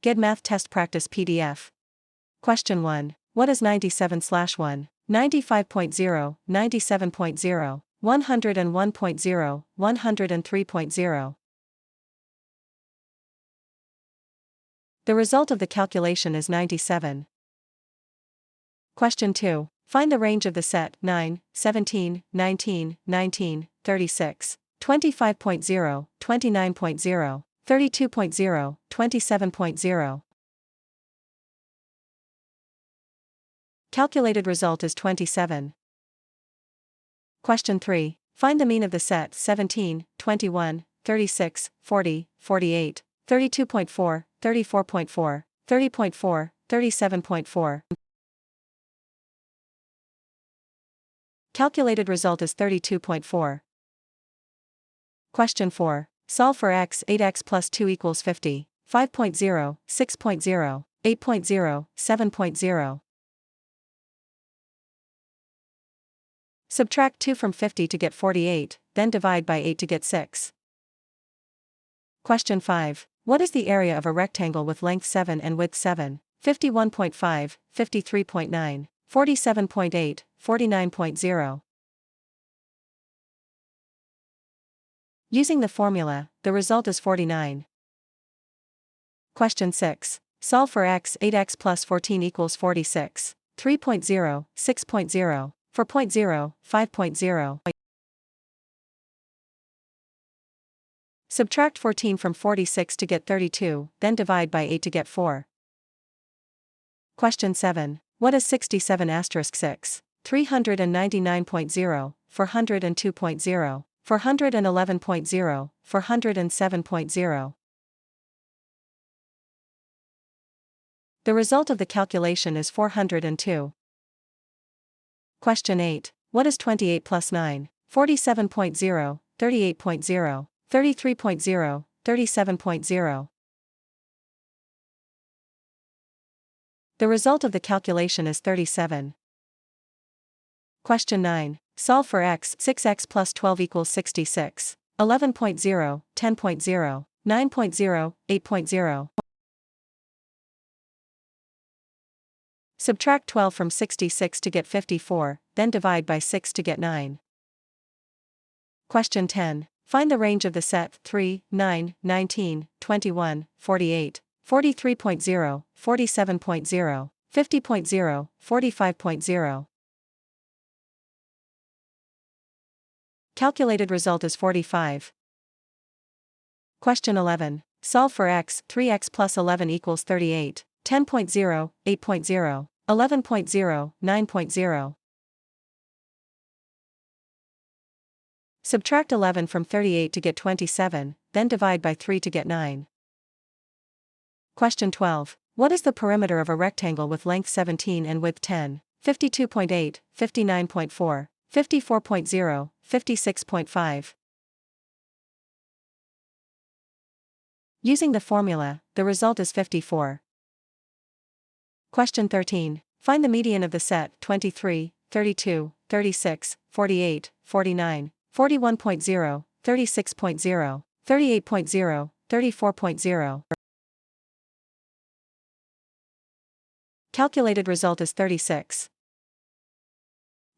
GED Math Test Practice PDF. Question 1. What is 97/1? 95.0, 97.0, 101.0, 103.0. The result of the calculation is 97. Question 2. Find the range of the set 9, 17, 19, 19, 36, 25.0, 29.0, 32.0, 27.0. Calculated result is 27. Question 3. Find the mean of the set 17, 21, 36, 40, 48, 32.4, 34.4, 30.4, 37.4. Calculated result is 32.4. Question 4. Solve for x. 8x plus 2 equals 50, 5.0, 6.0, 8.0, 7.0. Subtract 2 from 50 to get 48, then divide by 8 to get 6. Question 5. What is the area of a rectangle with length 7 and width 7, 51.5, 53.9, 47.8, 49.0? Using the formula, the result is 49. Question 6. Solve for x. 8x plus 14 equals 46, 3.0, 6.0, 4.0, 5.0. Subtract 14 from 46 to get 32, then divide by 8 to get 4. Question 7. What is 67*6? 399.0, 402.0, 411.0, 407.0. The result of the calculation is 402. Question 8. What is 28 plus 9? 47.0, 38.0, 33.0, 37.0. The result of the calculation is 37. Question 9. Solve for x. 6x plus 12 equals 66, 11.0, 10.0, 9.0, 8.0. Subtract 12 from 66 to get 54, then divide by 6 to get 9. Question 10. Find the range of the set 3, 9, 19, 21, 48, 43.0, 47.0, 50.0, 45.0. Calculated result is 45. Question 11. Solve for x. 3x plus 11 equals 38, 10.0, 8.0, 11.0, 9.0. Subtract 11 from 38 to get 27, then divide by 3 to get 9. Question 12. What is the perimeter of a rectangle with length 17 and width 10, 52.8, 59.4, 54.0, 56.5? Using the formula, the result is 54. Question 13. Find the median of the set 23, 32, 36, 48, 49, 41.0, 36.0, 38.0, 34.0. Calculated result is 36.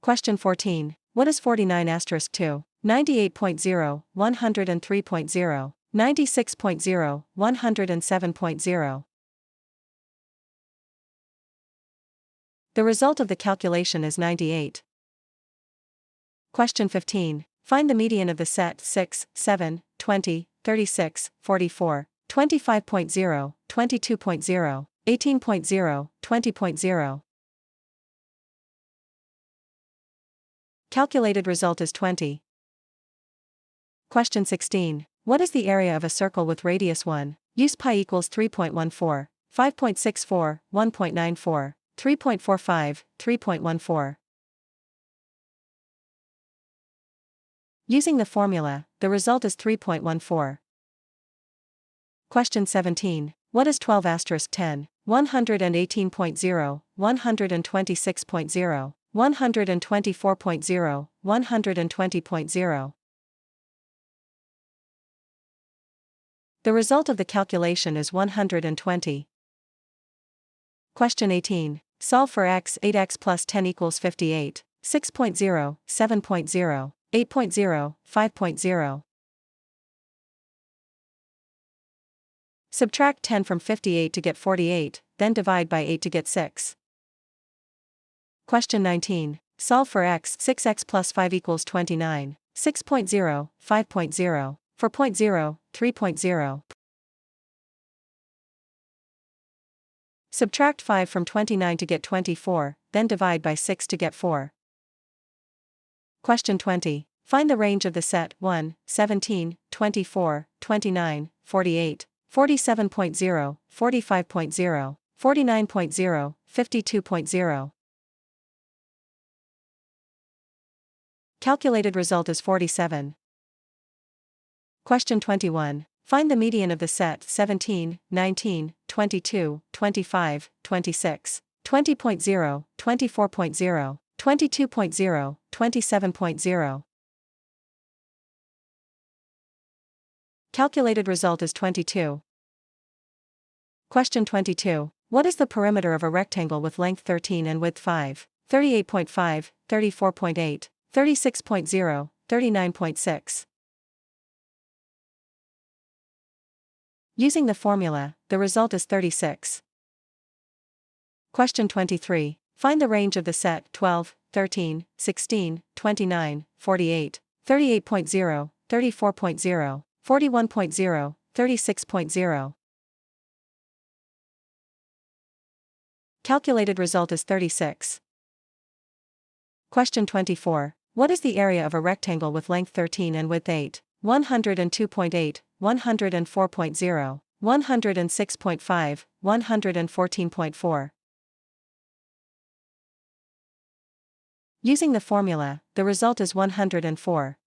Question 14. What is 49*2? 98.0, 103.0, 96.0, 107.0. The result of the calculation is 98. Question 15. Find the median of the set 6, 7, 20, 36, 44, 25.0, 22.0, 18.0, 20.0. Calculated result is 20. Question 16. What is the area of a circle with radius 1? Use pi equals 3.14, 5.64, 1.94, 3.45, 3.14. Using the formula, the result is 3.14. Question 17. What is 12*10? 118.0, 126.0, 124.0, 120.0. The result of the calculation is 120. Question 18. Solve for x. 8x plus 10 equals 58. 6.0, 7.0, 8.0, 5.0. Subtract 10 from 58 to get 48, then divide by 8 to get 6. Question 19. Solve for x. 6x plus 5 equals 29. 6.0, 5.0, 4.0, 3.0. Subtract 5 from 29 to get 24, then divide by 6 to get 4. Question 20. Find the range of the set 1, 17, 24, 29, 48, 47.0, 45.0, 49.0, 52.0. Calculated result is 47. Question 21. Find the median of the set 17, 19, 22, 25, 26, 20.0, 24.0, 22.0, 27.0. Calculated result is 22. Question 22. What is the perimeter of a rectangle with length 13 and width 5? 38.5, 34.8, 36.0, 39.6. Using the formula, the result is 36. Question 23. Find the range of the set 12, 13, 16, 29, 48, 38.0, 34.0, 41.0, 36.0. Calculated result is 36. Question 24. What is the area of a rectangle with length 13 and width 8? 102.8, 104.0, 106.5, 114.4. Using the formula, the result is 104.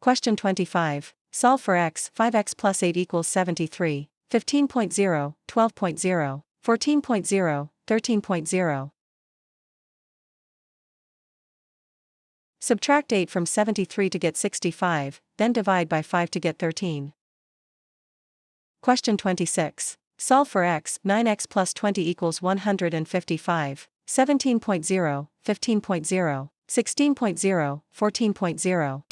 Question 25. Solve for x. 5x plus 8 equals 73, 15.0, 12.0, 14.0, 13.0. Subtract 8 from 73 to get 65, then divide by 5 to get 13. Question 26. Solve for x. 9x plus 20 equals 155, 17.0, 15.0, 16.0, 14.0.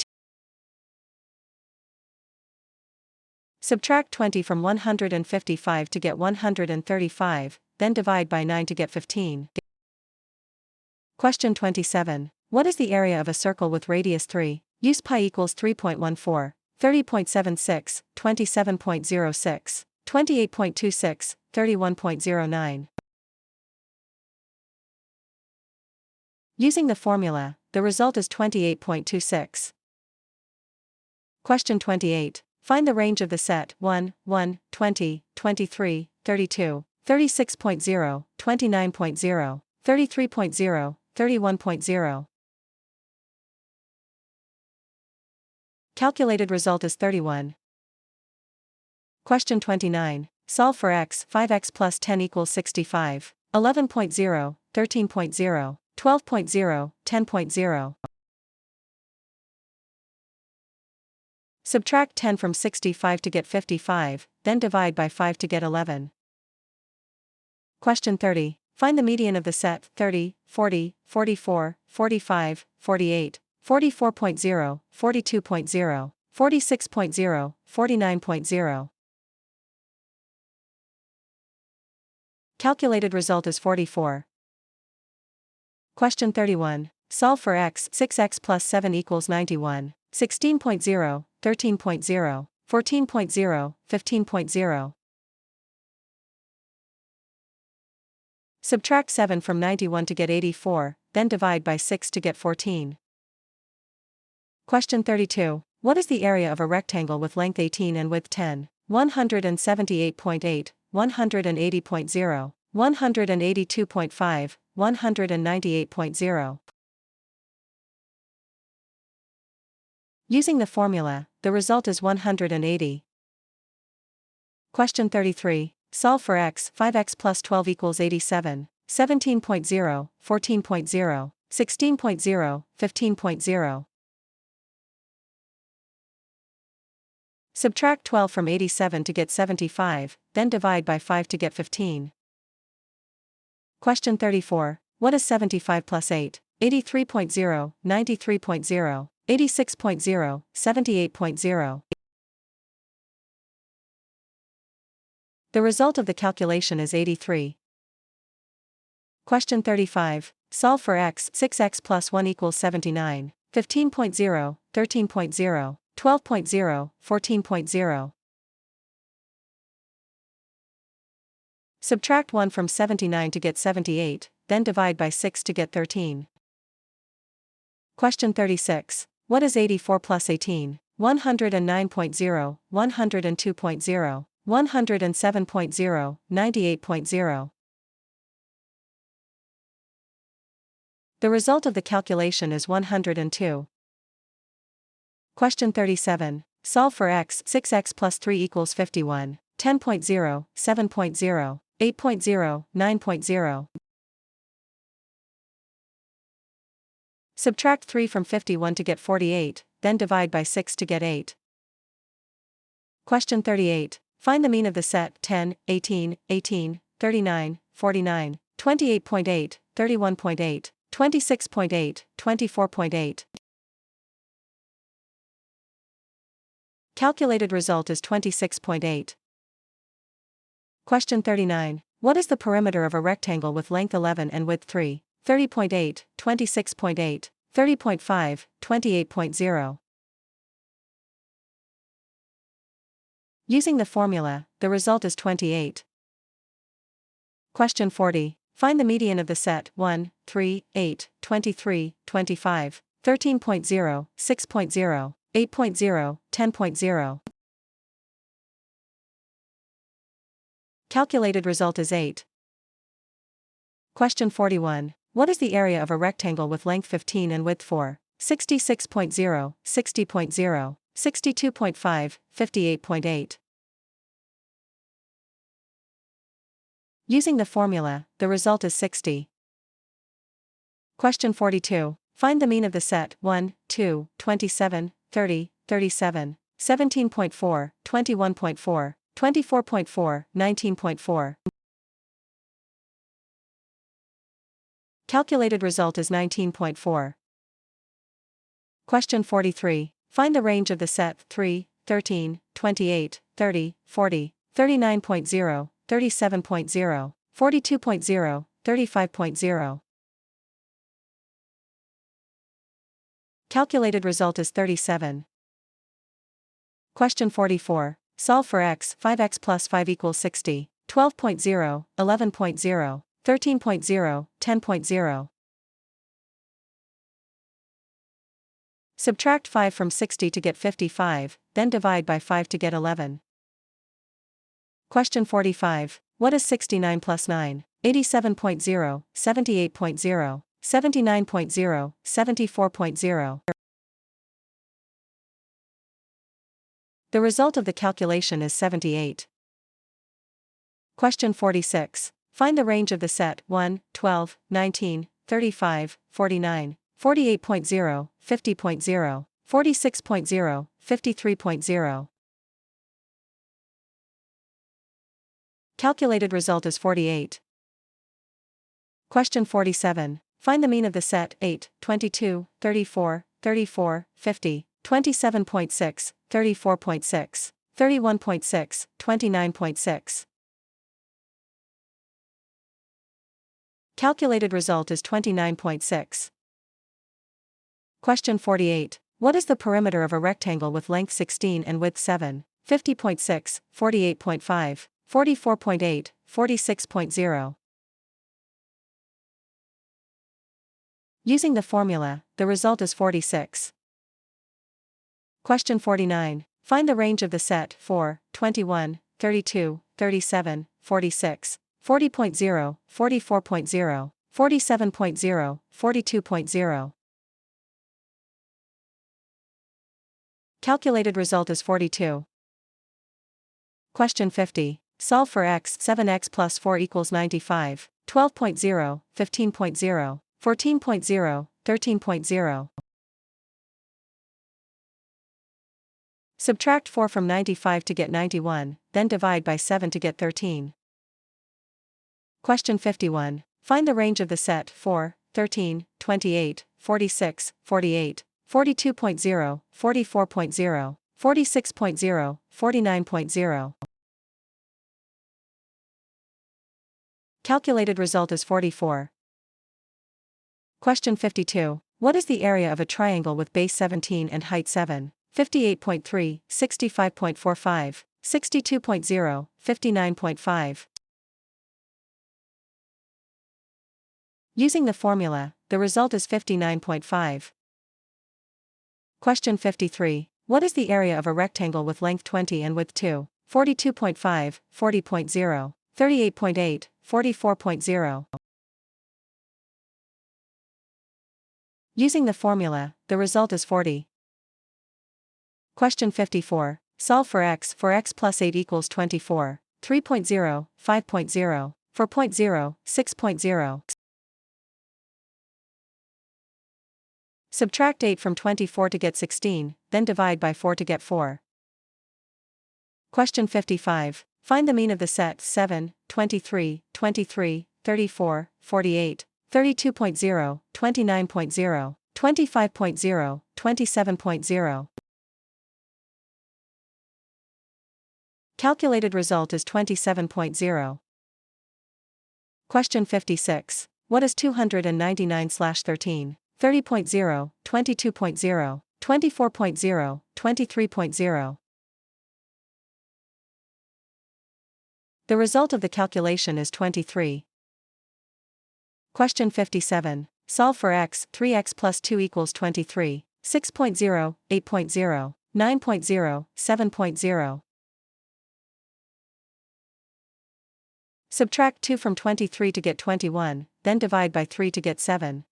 Subtract 20 from 155 to get 135, then divide by 9 to get 15. Question 27. What is the area of a circle with radius 3? Use pi equals 3.14, 30.76, 27.06, 28.26, 31.09. Using the formula, the result is 28.26. Question 28. Find the range of the set 1, 1, 20, 23, 32, 36.0, 29.0, 33.0, 31.0. Calculated result is 31. Question 29. Solve for x. 5x plus 10 equals 65, 11.0, 13.0, 12.0, 10.0. Subtract 10 from 65 to get 55, then divide by 5 to get 11. Question 30. Find the median of the set 30, 40, 44, 45, 48, 44.0, 42.0, 46.0, 49.0. Calculated result is 44. Question 31. Solve for x. 6x plus 7 equals 91, 16.0, 13.0, 14.0, 15.0. Subtract 7 from 91 to get 84, then divide by 6 to get 14. Question 32. What is the area of a rectangle with length 18 and width 10? 178.8, 180.0, 182.5, 198.0. Using the formula, the result is 180. Question 33. Solve for x. 5x plus 12 equals 87, 17.0, 14.0, 16.0, 15.0. Subtract 12 from 87 to get 75, then divide by 5 to get 15. Question 34. What is 75 plus 8? 83.0, 93.0, 86.0, 78.0. The result of the calculation is 83. Question 35. Solve for x. 6x plus 1 equals 79. 15.0, 13.0, 12.0, 14.0. Subtract 1 from 79 to get 78, then divide by 6 to get 13. Question 36. What is 84 plus 18? 109.0, 102.0, 107.0, 98.0. The result of the calculation is 102. Question 37. Solve for x. 6x plus 3 equals 51. 10.0, 7.0, 8.0, 9.0. Subtract 3 from 51 to get 48, then divide by 6 to get 8. Question 38. Find the mean of the set 10, 18, 18, 39, 49, 28.8, 31.8, 26.8, 24.8. Calculated result is 26.8. Question 39. What is the perimeter of a rectangle with length 11 and width 3? 30.8, 26.8, 30.5, 28.0. Using the formula, the result is 28. Question 40. Find the median of the set 1, 3, 8, 23, 25, 13.0, 6.0, 8.0, 10.0. Calculated result is 8. Question 41. What is the area of a rectangle with length 15 and width 4? 66.0, 60.0, 62.5, 58.8. Using the formula, the result is 60. Question 42. Find the mean of the set 1, 2, 27, 30, 37, 17.4, 21.4, 24.4, 19.4. Calculated result is 19.4. Question 43. Find the range of the set 3, 13, 28, 30, 40, 39.0, 37.0, 42.0, 35.0. Calculated result is 37. Question 44. Solve for x. 5x plus 5 equals 60. 12.0, 11.0, 13.0, 10.0. Subtract 5 from 60 to get 55, then divide by 5 to get 11. Question 45. What is 69 plus 9? 87.0, 78.0, 79.0, 74.0. The result of the calculation is 78. Question 46. Find the range of the set 1, 12, 19, 35, 49, 48.0, 50.0, 46.0, 53.0. Calculated result is 48. Question 47. Find the mean of the set 8, 22, 34, 34, 50, 27.6, 34.6, 31.6, 29.6. Calculated result is 29.6. Question 48. What is the perimeter of a rectangle with length 16 and width 7? 50.6, 48.5, 44.8, 46.0. Using the formula, the result is 46. Question 49. Find the range of the set 4, 21, 32, 37, 46, 40.0, 44.0, 47.0, 42.0. Calculated result is 42. Question 50. Solve for x. 7x plus 4 equals 95, 12.0, 15.0, 14.0, 13.0. Subtract 4 from 95 to get 91, then divide by 7 to get 13. Question 51. Find the range of the set 4, 13, 28, 46, 48, 42.0, 44.0, 46.0, 49.0. Calculated result is 44. Question 52. What is the area of a triangle with base 17 and height 7? 58.3, 65.45, 62.0, 59.5. Using the formula, the result is 59.5. Question 53. What is the area of a rectangle with length 20 and width 2? 42.5, 40.0, 38.8, 44.0. Using the formula, the result is 40. Question 54. Solve for x plus 8 equals 24, 3.0, 5.0, 4.0, 6.0. Subtract 8 from 24 to get 16, then divide by 4 to get 4. Question 55. Find the mean of the set 7, 23, 23, 34, 48, 32.0, 29.0, 25.0, 27.0. Calculated result is 27.0. Question 56. What is 299/13? 30.0, 22.0, 24.0, 23.0. The result of the calculation is 23. Question 57. Solve for x 3x plus 2 equals 23, 6.0, 8.0, 9.0, 7.0. Subtract 2 from 23 to get 21, then divide by 3 to get 7.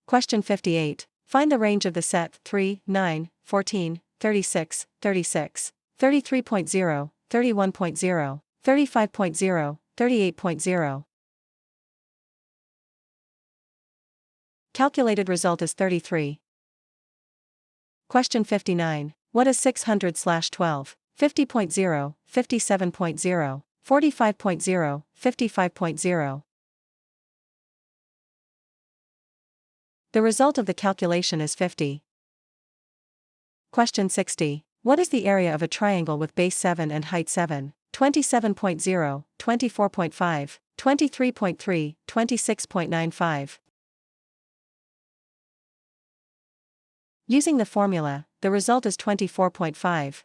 Question 58. Find the range of the set 3, 9, 14, 36, 36, 33.0, 31.0, 35.0, 38.0. Calculated result is 33. Question 59. What is 600/12? 50.0, 57.0, 45.0, 55.0. The result of the calculation is 50. Question 60. What is the area of a triangle with base 7 and height 7? 27.0, 24.5, 23.3, 26.95. Using the formula, the result is 24.5.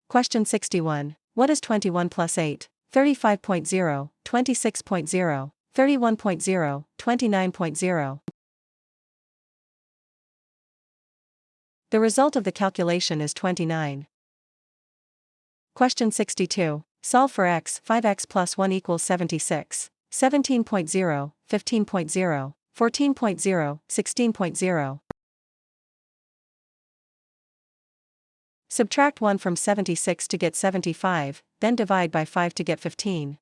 Question 61. What is 21 plus 8? 35.0, 26.0, 31.0, 29.0. The result of the calculation is 29. Question 62. Solve for x 5x plus 1 equals 76, 17.0, 15.0, 14.0, 16.0. Subtract 1 from 76 to get 75, then divide by 5 to get 15.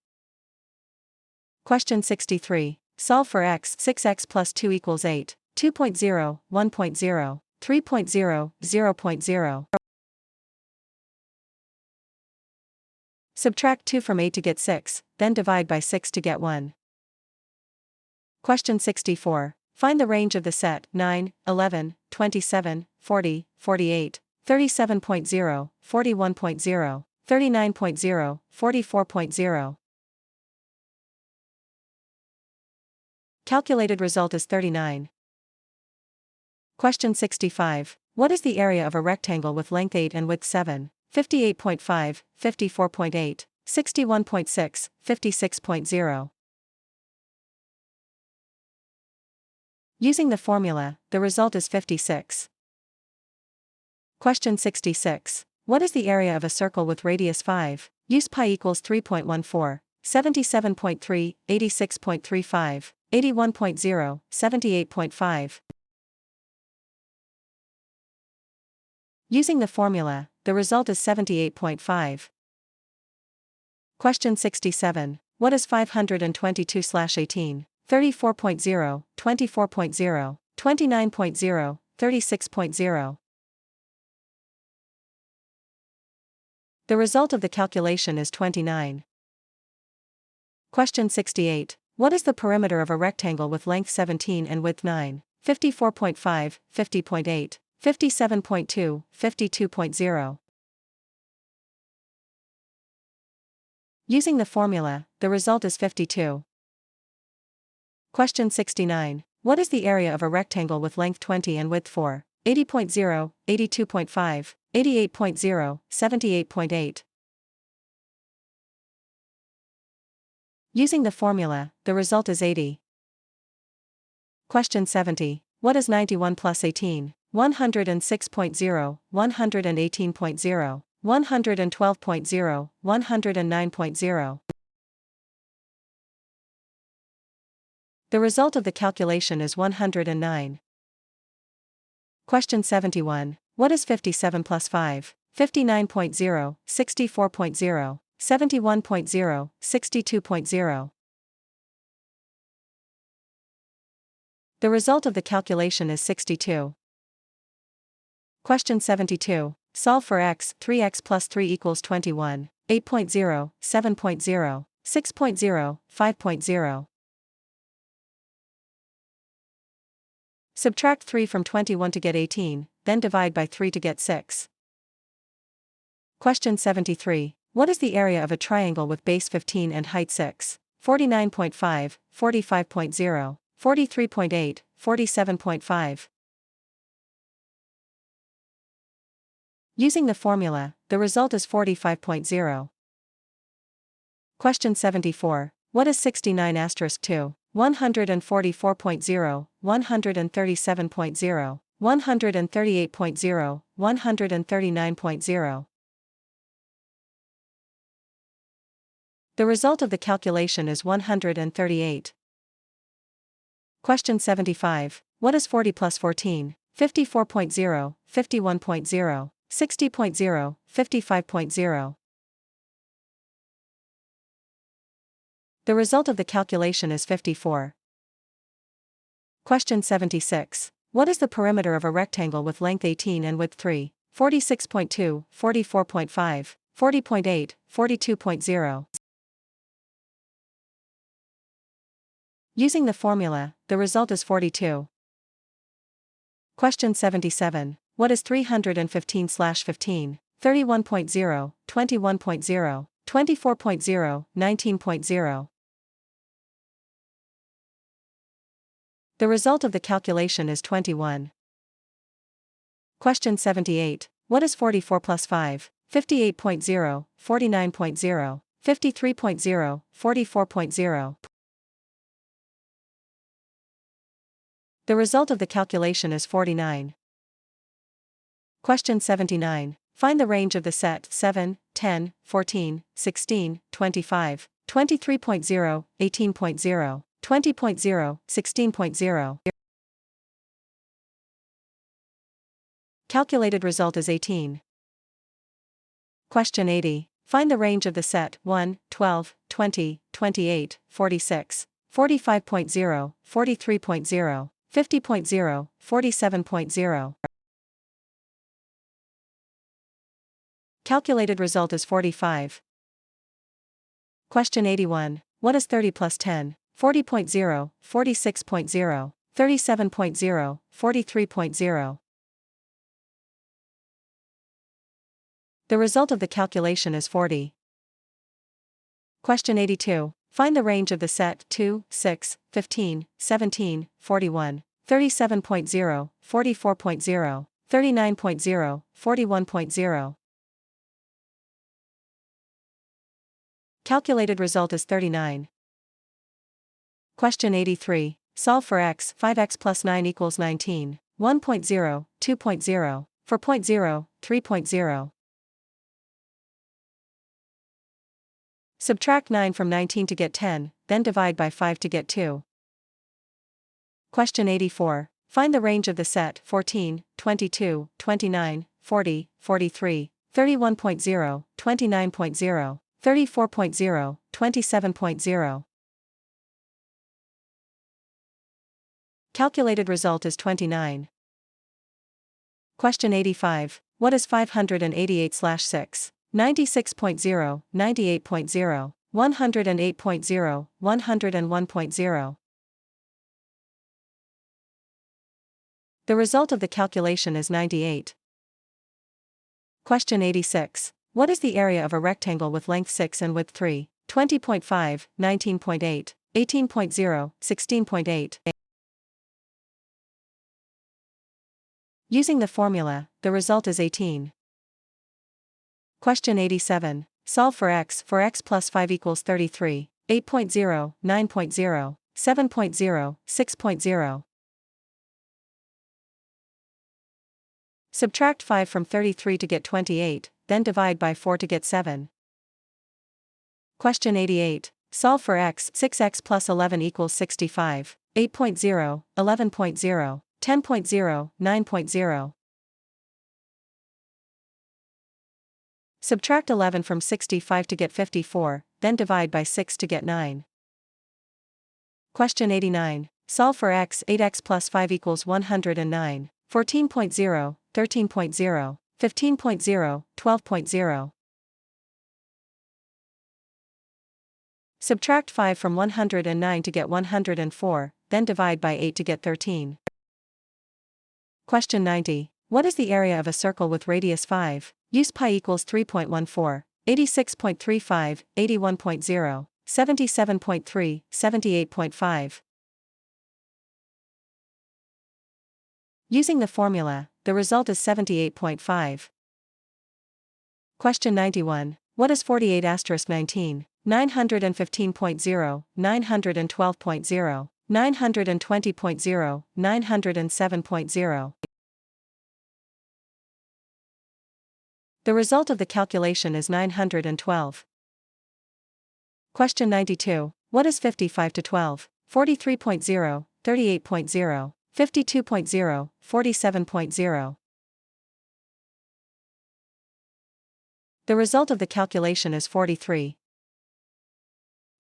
Question 63. Solve for x 6x plus 2 equals 8, 2.0, 1.0, 3.0, 0.0. Subtract 2 from 8 to get 6, then divide by 6 to get 1. Question 64. Find the range of the set 9, 11, 27, 40, 48, 37.0, 41.0, 39.0, 44.0. Calculated result is 39. Question 65. What is the area of a rectangle with length 8 and width 7? 58.5, 54.8, 61.6, 56.0. Using the formula, the result is 56. Question 66. What is the area of a circle with radius 5? Use pi equals 3.14, 77.3, 86.35, 81.0, 78.5. Using the formula, the result is 78.5. Question 67. What is 522/18? 34.0, 24.0, 29.0, 36.0. The result of the calculation is 29. Question 68. What is the perimeter of a rectangle with length 17 and width 9? 54.5, 50.8, 57.2, 52.0. Using the formula, the result is 52. Question 69. What is the area of a rectangle with length 20 and width 4? 80.0, 82.5, 88.0, 78.8. Using the formula, the result is 80. Question 70. What is 91 plus 18? 106.0, 118.0, 112.0, 109.0. The result of the calculation is 109. Question 71. What is 57 plus 5? 59.0, 64.0, 71.0, 62.0. The result of the calculation is 62. Question 72. Solve for x. 3x plus 3 equals 21, 8.0, 7.0, 6.0, 5.0. Subtract 3 from 21 to get 18, then divide by 3 to get 6. Question 73. What is the area of a triangle with base 15 and height 6? 49.5, 45.0, 43.8, 47.5. Using the formula, the result is 45.0. Question 74. What is 69 asterisk 2? 144.0, 137.0, 138.0, 139.0. The result of the calculation is 138. Question 75. What is 40 plus 14? 54.0, 51.0, 60.0, 55.0. The result of the calculation is 54. Question 76. What is the perimeter of a rectangle with length 18 and width 3? 46.2, 44.5, 40.8, 42.0. Using the formula, the result is 42. Question 77. What is 315/15? 31.0, 21.0, 24.0, 19.0. The result of the calculation is 21. Question 78. What is 44 plus 5? 58.0, 49.0, 53.0, 44.0. The result of the calculation is 49. Question 79. Find the range of the set 7, 10, 14, 16, 25, 23.0, 18.0, 20.0, 16.0. Calculated result is 18. Question 80. Find the range of the set 1, 12, 20, 28, 46, 45.0, 43.0, 50.0, 47.0. Calculated result is 45. Question 81. What is 30 plus 10? 40.0, 46.0, 37.0, 43.0. The result of the calculation is 40. Question 82. Find the range of the set 2, 6, 15, 17, 41, 37.0, 44.0, 39.0, 41.0. Calculated result is 39. Question 83. Solve for x. 5x plus 9 equals 19, 1.0, 2.0, 4.0, 3.0. Subtract 9 from 19 to get 10, then divide by 5 to get 2. Question 84. Find the range of the set 14, 22, 29, 40, 43, 31.0, 29.0, 34.0, 27.0. Calculated result is 29. Question 85. What is 588/6? 96.0, 98.0, 108.0, 101.0. The result of the calculation is 98. Question 86. What is the area of a rectangle with length 6 and width 3? 20.5, 19.8, 18.0, 16.8. Using the formula, the result is 18. Question 87. Solve for x plus 5 equals 33, 8.0, 9.0, 7.0, 6.0. Subtract 5 from 33 to get 28, then divide by 4 to get 7. Question 88. Solve for x 6x plus 11 equals 65, 8.0, 11.0, 10.0, 9.0. Subtract 11 from 65 to get 54, then divide by 6 to get 9. Question 89. Solve for x 8x plus 5 equals 109, 14.0, 13.0, 15.0, 12.0. Subtract 5 from 109 to get 104, then divide by 8 to get 13. Question 90. What is the area of a circle with radius 5? Use pi equals 3.14, 86.35, 81.0, 77.3, 78.5. Using the formula, the result is 78.5. Question 91. What is 48 asterisk 19? 915.0, 912.0, 920.0, 907.0. The result of the calculation is 912. Question 92. What is 55 to 12? 43.0, 38.0, 52.0, 47.0. The result of the calculation is 43.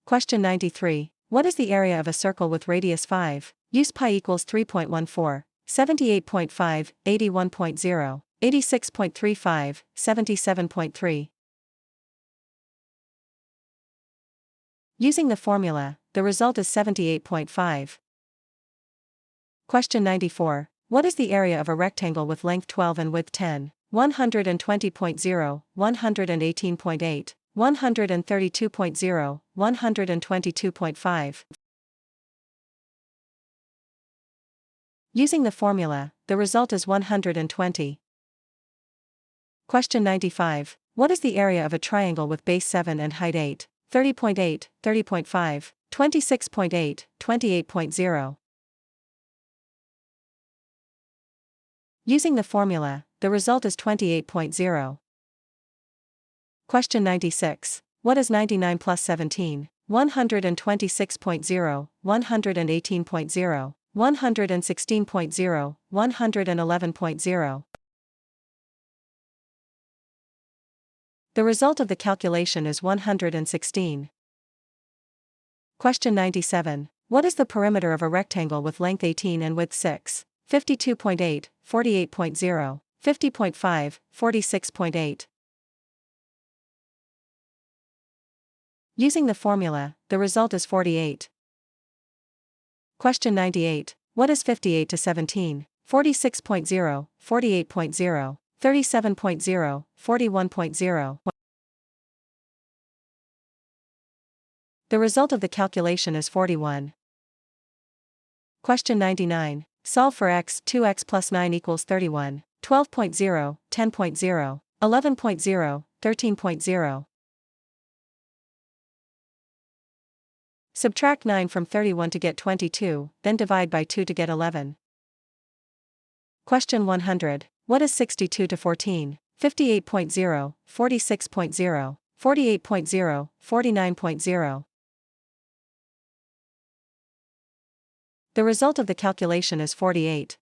Question 93. What is the area of a circle with radius 5? Use pi equals 3.14, 78.5, 81.0, 86.35, 77.3. Using the formula, the result is 78.5. Question 94. What is the area of a rectangle with length 12 and width 10? 120.0, 118.8, 132.0, 122.5. Using the formula, the result is 120. Question 95. What is the area of a triangle with base 7 and height 8? 30.8, 30.5, 26.8, 28.0. Using the formula, the result is 28.0. Question 96. What is 99 plus 17? 126.0, 118.0, 116.0, 111.0. The result of the calculation is 116. Question 97. What is the perimeter of a rectangle with length 18 and width 6? 52.8, 48.0, 50.5, 46.8. Using the formula, the result is 48. Question 98. What is 58 to 17? 46.0, 48.0, 37.0, 41.0. The result of the calculation is 41. Question 99. Solve for x 2x plus 9 equals 31, 12.0, 10.0, 11.0, 13.0. Subtract 9 from 31 to get 22, then divide by 2 to get 11. Question 100. What is 62 to 14? 58.0, 46.0, 48.0, 49.0. The result of the calculation is 48.